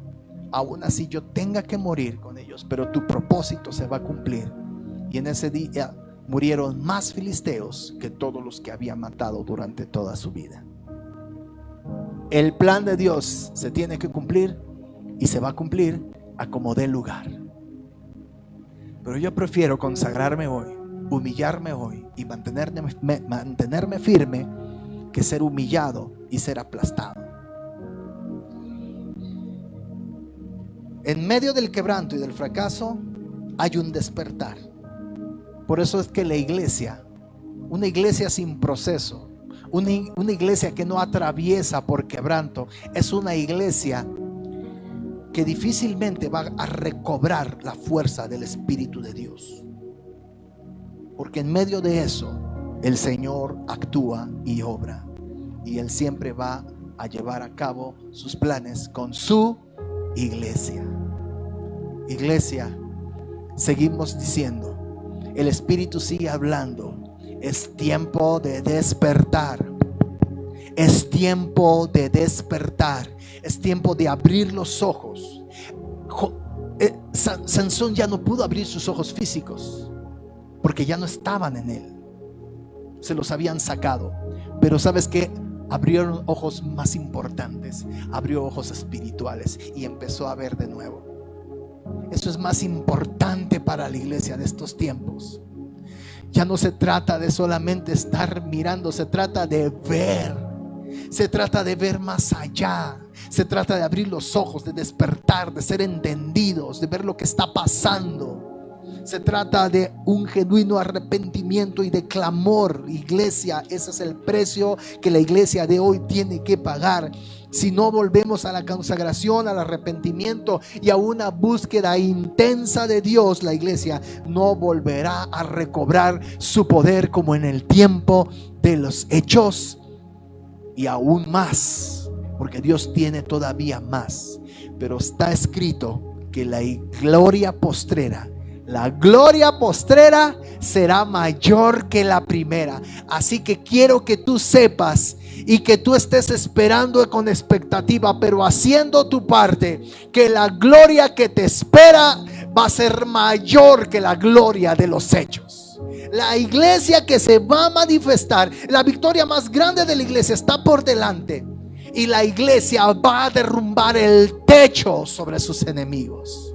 aún así yo tenga que morir con ellos, pero tu propósito se va a cumplir. Y en ese día murieron más filisteos que todos los que había matado durante toda su vida. El plan de Dios se tiene que cumplir y se va a cumplir a como dé lugar. Pero yo prefiero consagrarme hoy, humillarme hoy y mantenerme firme, que ser humillado y ser aplastado. En medio del quebranto y del fracaso hay un despertar. Por eso es que la iglesia, una iglesia sin proceso, una iglesia que no atraviesa por quebranto, es una iglesia que difícilmente va a recobrar la fuerza del Espíritu de Dios. Porque en medio de eso el Señor actúa y obra, y Él siempre va a llevar a cabo sus planes con su iglesia. Iglesia, seguimos diciendo, el Espíritu sigue hablando. Es tiempo de despertar. Es tiempo de despertar. Es tiempo de abrir los ojos. Sansón ya no pudo abrir sus ojos físicos porque ya no estaban en él. Se los habían sacado. Pero ¿sabes qué? Abrieron ojos más importantes. Abrió ojos espirituales y empezó a ver de nuevo. Eso es más importante para la iglesia de estos tiempos. Ya no se trata de solamente estar mirando, se trata de ver. Se trata de ver más allá. Se trata de abrir los ojos, de despertar, de ser entendidos, de ver lo que está pasando. Se trata de un genuino arrepentimiento y de clamor. Iglesia, ese es el precio que la iglesia de hoy tiene que pagar. Si no volvemos a la consagración, al arrepentimiento y a una búsqueda intensa de Dios, la iglesia no volverá a recobrar su poder como en el tiempo de los Hechos, y aún más, porque Dios tiene todavía más. Pero está escrito que la gloria postrera será mayor que la primera. Así que quiero que tú sepas y que tú estés esperando con expectativa, pero haciendo tu parte, que la gloria que te espera va a ser mayor que la gloria de los hechos. La iglesia que se va a manifestar, la victoria más grande de la iglesia está por delante, y la iglesia va a derrumbar el techo sobre sus enemigos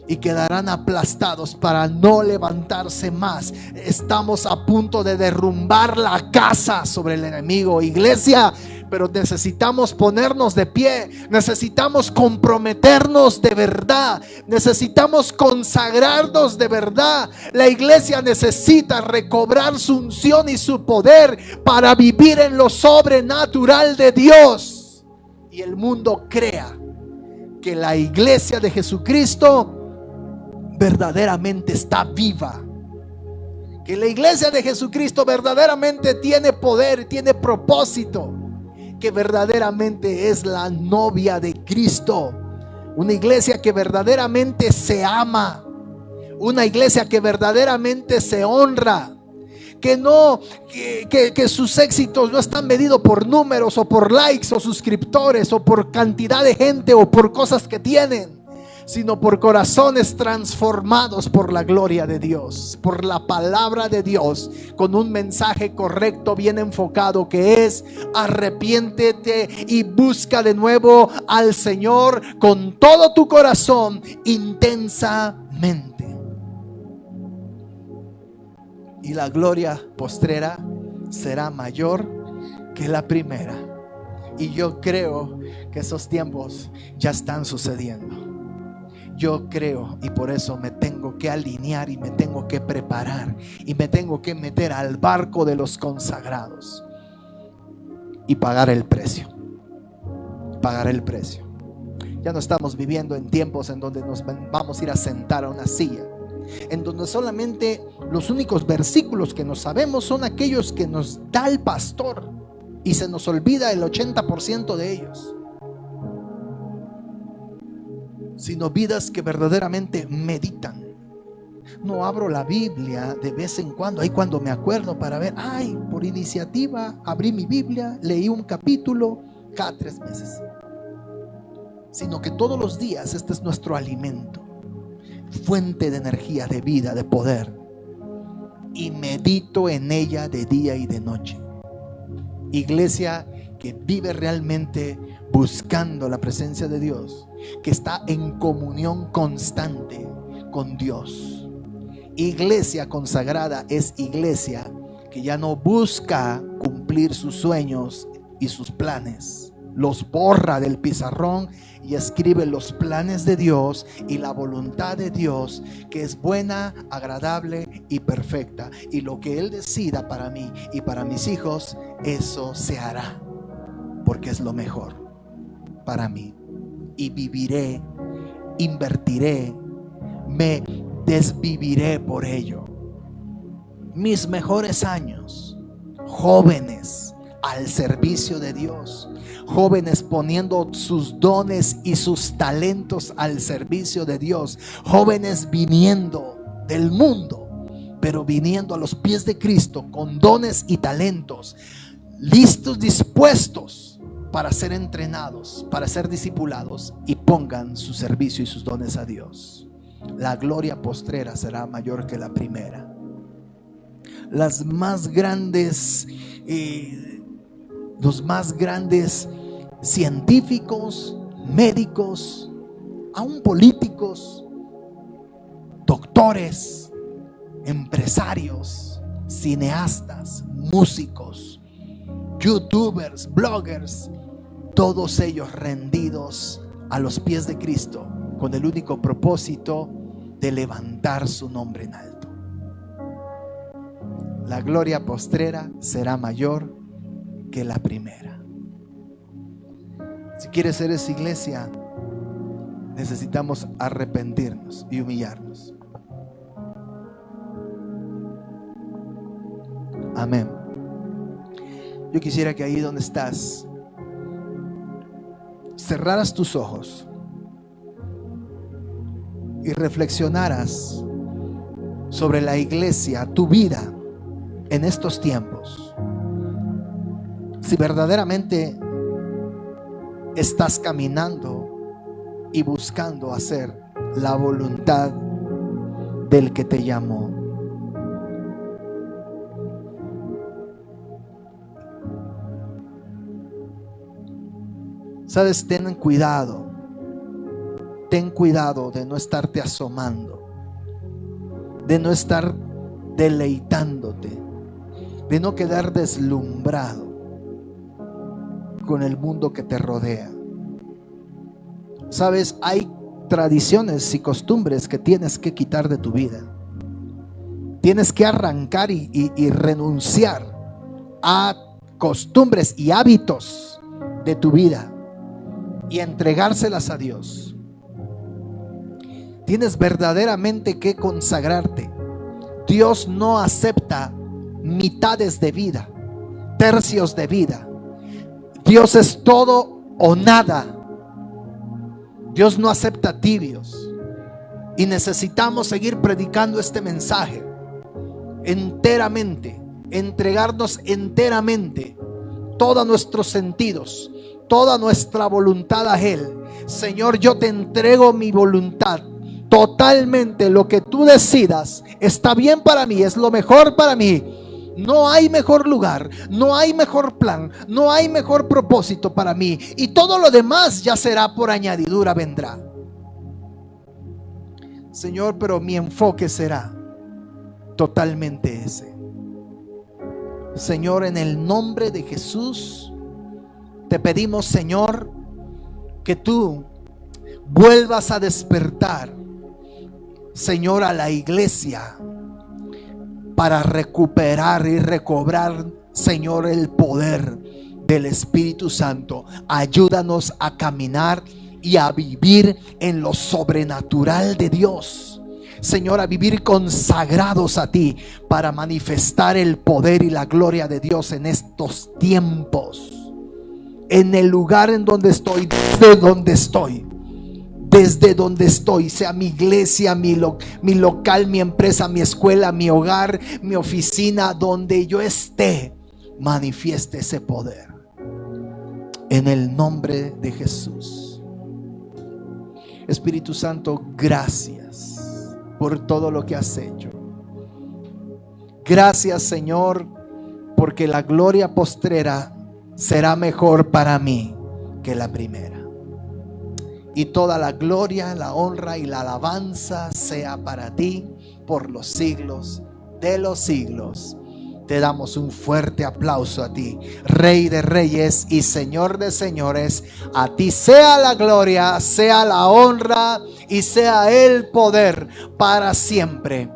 y quedarán aplastados para no levantarse más. Estamos a punto de derrumbar la casa sobre el enemigo, iglesia, pero necesitamos ponernos de pie, necesitamos comprometernos de verdad, necesitamos consagrarnos de verdad. La iglesia necesita recobrar su unción y su poder para vivir en lo sobrenatural de Dios. Y el mundo crea que la iglesia de Jesucristo verdaderamente está viva, que la iglesia de Jesucristo verdaderamente tiene poder, tiene propósito, que verdaderamente es la novia de Cristo, una iglesia que verdaderamente se ama, una iglesia que verdaderamente se honra, que sus éxitos no están medidos por números o por likes o suscriptores o por cantidad de gente o por cosas que tienen, sino por corazones transformados por la gloria de Dios, por la palabra de Dios, con un mensaje correcto, bien enfocado, que es: arrepiéntete y busca de nuevo al Señor con todo tu corazón, intensamente. Y la gloria postrera será mayor que la primera. Y yo creo que esos tiempos ya están sucediendo. Yo creo, y por eso me tengo que alinear y me tengo que preparar y me tengo que meter al barco de los consagrados y pagar el precio. Pagar el precio. Ya no estamos viviendo en tiempos en donde nos vamos a ir a sentar a una silla, en donde solamente los únicos versículos que nos sabemos son aquellos que nos da el pastor y se nos olvida el 80% de ellos, sino vidas que verdaderamente meditan. No abro la Biblia de vez en cuando, ahí cuando me acuerdo, para ver, por iniciativa abrí mi Biblia, leí un capítulo cada 3 meses, sino que todos los días este es nuestro alimento, fuente de energía, de vida, de poder, y medito en ella de día y de noche. Iglesia que vive realmente buscando la presencia de Dios, que está en comunión constante con Dios. Iglesia consagrada es iglesia que ya no busca cumplir sus sueños y sus planes, los borra del pizarrón y escribe los planes de Dios y la voluntad de Dios, que es buena, agradable y perfecta. Y lo que Él decida para mí y para mis hijos, eso se hará, porque es lo mejor para mí. Y viviré, invertiré, me desviviré por ello. Mis mejores años, jóvenes al servicio de Dios, jóvenes poniendo sus dones y sus talentos al servicio de Dios, jóvenes viniendo del mundo, pero viniendo a los pies de Cristo con dones y talentos, listos, dispuestos para ser entrenados, para ser discipulados, y pongan su servicio y sus dones a Dios. La gloria postrera será mayor que la primera. Los más grandes científicos, médicos, aún políticos, doctores, empresarios, cineastas, músicos, youtubers, bloggers, todos ellos rendidos a los pies de Cristo, con el único propósito de levantar su nombre en alto. La gloria postrera será mayor que la primera. Si quieres ser esa iglesia, necesitamos arrepentirnos y humillarnos. Amén. Yo quisiera que ahí donde estás cerraras tus ojos y reflexionaras sobre la iglesia, tu vida en estos tiempos. Si verdaderamente estás caminando y buscando hacer la voluntad del que te llamó. Sabes, ten cuidado de no estarte asomando, de no estar deleitándote, de no quedar deslumbrado con el mundo que te rodea. Sabes, hay tradiciones y costumbres que tienes que quitar de tu vida. Tienes que arrancar y renunciar a costumbres y hábitos de tu vida y entregárselas a Dios. Tienes verdaderamente que consagrarte. Dios no acepta mitades de vida, tercios de vida. Dios es todo o nada. Dios no acepta tibios. Y necesitamos seguir predicando este mensaje enteramente, entregarnos enteramente, todos nuestros sentidos, toda nuestra voluntad a Él. Señor, yo te entrego mi voluntad totalmente. Lo que tú decidas está bien para mí, es lo mejor para mí. No hay mejor lugar, no hay mejor plan, no hay mejor propósito para mí, y todo lo demás ya será por añadidura, vendrá. Señor, pero mi enfoque será totalmente ese. Señor, en el nombre de Jesús te pedimos, Señor, que tú vuelvas a despertar, Señor, a la iglesia para recuperar y recobrar, Señor, el poder del Espíritu Santo. Ayúdanos a caminar y a vivir en lo sobrenatural de Dios, Señor, a vivir consagrados a ti para manifestar el poder y la gloria de Dios en estos tiempos, en el lugar en donde estoy, desde donde estoy, sea mi iglesia, mi local, mi empresa, mi escuela, mi hogar, mi oficina, donde yo esté, manifieste ese poder en el nombre de Jesús. Espíritu Santo, gracias por todo lo que has hecho. Gracias, Señor, porque la gloria postrera será mejor para mí que la primera. Y toda la gloria, la honra y la alabanza sea para ti por los siglos de los siglos. Te damos un fuerte aplauso a ti, Rey de reyes y Señor de señores. A ti sea la gloria, sea la honra y sea el poder para siempre.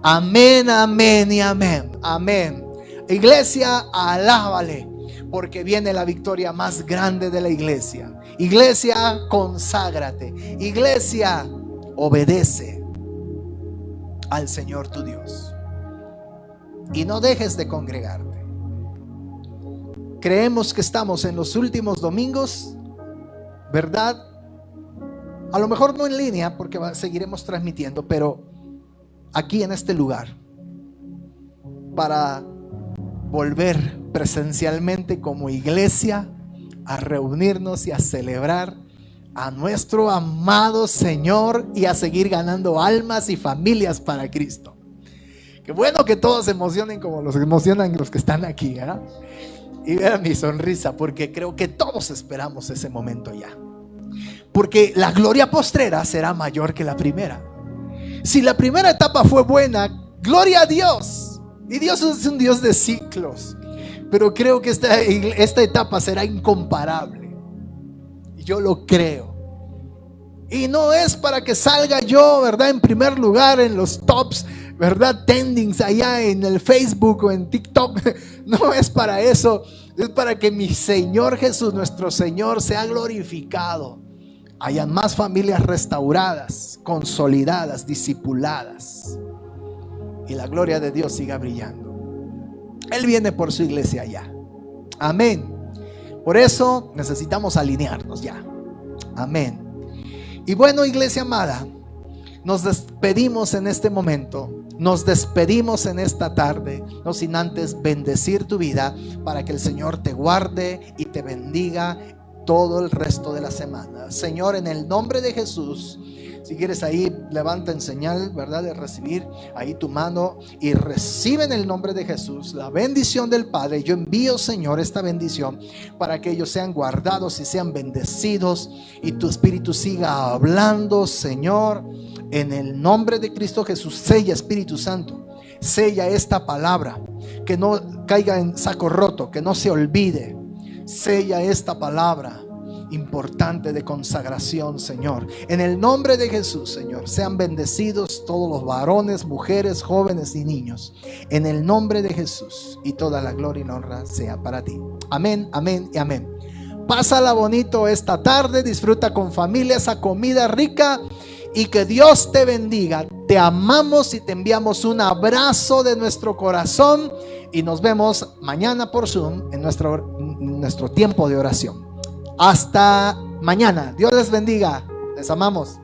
Amén, amén y amén. Amén. Iglesia, alábale, porque viene la victoria más grande de la iglesia. Iglesia, conságrate. Iglesia, obedece al Señor tu Dios. Y no dejes de congregarte. Creemos que estamos en los últimos domingos, ¿verdad? A lo mejor no en línea, porque seguiremos transmitiendo, pero aquí en este lugar, para volver presencialmente como iglesia a reunirnos y a celebrar a nuestro amado Señor y a seguir ganando almas y familias para Cristo. Qué bueno que todos se emocionen como los emocionan los que están aquí, ¿eh? Y vean mi sonrisa, porque creo que todos esperamos ese momento ya. Porque la gloria postrera será mayor que la primera. Si la primera etapa fue buena, gloria a Dios. Y Dios es un Dios de ciclos. Pero creo que esta etapa será incomparable. Yo lo creo. Y no es para que salga yo, ¿verdad?, en primer lugar en los tops, ¿verdad?, trendings allá en el Facebook o en TikTok. No es para eso. Es para que mi Señor Jesús, nuestro Señor, sea glorificado. Hayan más familias restauradas, consolidadas, discipuladas, y la gloria de Dios siga brillando. Él viene por su iglesia ya. Amén. Por eso necesitamos alinearnos ya. Amén. Y bueno, iglesia amada, nos despedimos en este momento. Nos despedimos en esta tarde, no sin antes bendecir tu vida, para que el Señor te guarde y te bendiga todo el resto de la semana. Señor, en el nombre de Jesús, si quieres ahí, levanta en señal, ¿verdad?, de recibir ahí tu mano y recibe en el nombre de Jesús la bendición del Padre. Yo envío, Señor, esta bendición para que ellos sean guardados y sean bendecidos, y tu Espíritu siga hablando, Señor, en el nombre de Cristo Jesús. Sella, Espíritu Santo, sella esta palabra, que no caiga en saco roto, que no se olvide. Sella esta palabra importante de consagración, Señor. En el nombre de Jesús, Señor, sean bendecidos todos los varones, mujeres, jóvenes y niños. En el nombre de Jesús, y toda la gloria y la honra sea para ti. Amén, amén y amén. Pásala bonito esta tarde, disfruta con familia esa comida rica, y que Dios te bendiga. Te amamos y te enviamos un abrazo de nuestro corazón, y nos vemos mañana por Zoom en nuestro tiempo de oración. Hasta mañana. Dios les bendiga. Les amamos.